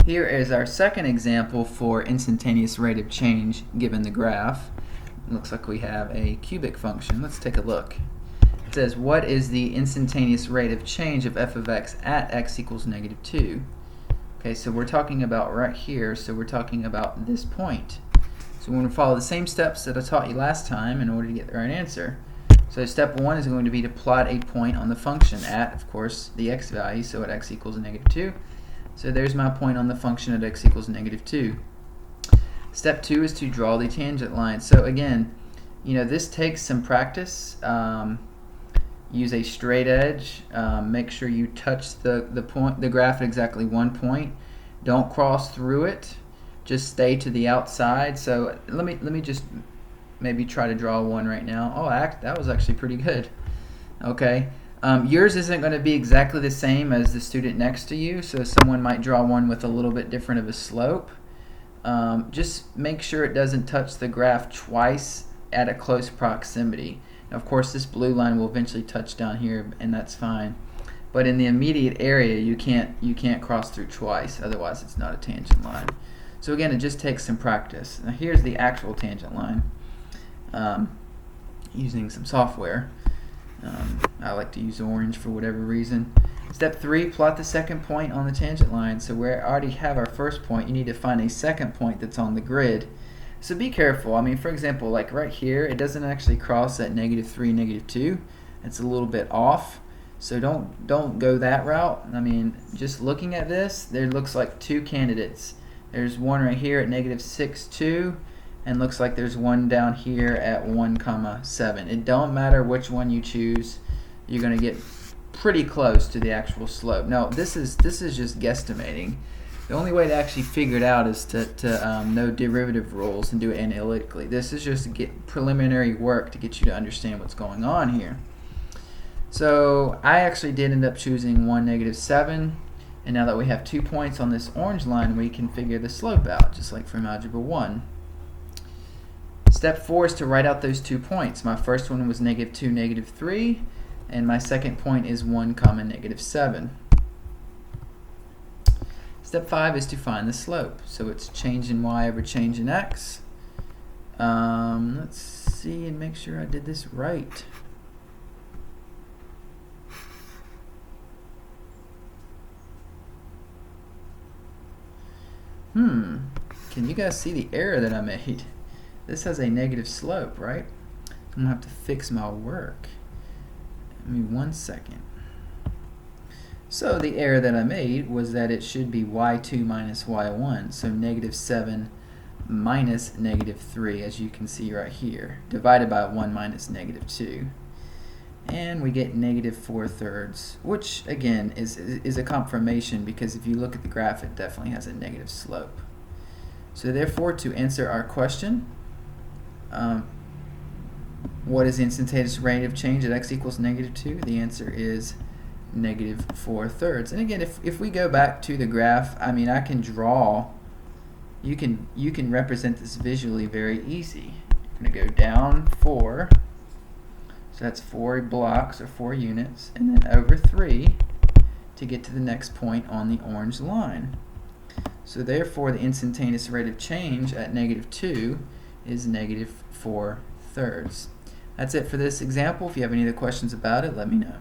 Here is our second example for instantaneous rate of change given the graph. It looks like we have a cubic function. Let's take a look. It says, what is the instantaneous rate of change of f of x at x equals negative 2? Okay, so we're talking about right here, so we're talking about this point. So we're going to follow the same steps that I taught you last time in order to get the right answer. So step 1 is going to be to plot a point on the function at, of course, the x value, so at x equals negative 2. So there's my point on the function at x equals negative 2. Step 2 is to draw the tangent line. So again, this takes some practice. Use a straight edge. Make sure you touch the graph at exactly one point. Don't cross through it. Just stay to the outside. So let me just maybe try to draw one right now. Oh, that was actually pretty good. Okay. Yours isn't going to be exactly the same as the student next to you, so someone might draw one with a little bit different of a slope. Just make sure it doesn't touch the graph twice at a close proximity. Now, of course, this blue line will eventually touch down here, and that's fine. But in the immediate area, you can't cross through twice, otherwise it's not a tangent line. So again, it just takes some practice. Now here's the actual tangent line using some software. I like to use orange for whatever reason. Step 3, plot the second point on the tangent line. So we already have our first point. You need to find a second point that's on the grid. So be careful. I mean, for example, like right here, it doesn't actually cross at negative 3, negative 2. It's a little bit off. So don't go that route. I mean, just looking at this, there looks like two candidates. There's one right here at negative 6, 2. And looks like there's one down here at 1,7. It don't matter which one you choose, you're going to get pretty close to the actual slope. Now this is just guesstimating. The only way to actually figure it out is to know derivative rules and do it analytically. This is just to get preliminary work to get you to understand what's going on here. So I actually did end up choosing 1, negative 7. And now that we have 2 points on this orange line, we can figure the slope out, just like from Algebra 1. Step 4 is to write out those 2 points. My first one was negative 2, negative 3, and my second point is 1, negative 7. Step 5 is to find the slope. So it's change in y over change in x. Let's see and make sure I did this right. Can you guys see the error that I made? This has a negative slope, right? I'm going to have to fix my work. Give me 1 second. So the error that I made was that it should be y2 minus y1. So negative 7 minus negative 3, as you can see right here, divided by 1 minus negative 2. And we get negative 4/3, which again is a confirmation because if you look at the graph, it definitely has a negative slope. So therefore, to answer our question, what is the instantaneous rate of change at x equals negative 2? The answer is negative 4/3. And again, if we go back to the graph, I mean, I can draw. You can represent this visually very easy. You're going to go down 4. So that's 4 blocks or 4 units, and then over 3 to get to the next point on the orange line. So therefore, the instantaneous rate of change at negative 2 is negative 4/3. That's it for this example. If you have any other questions about it, let me know.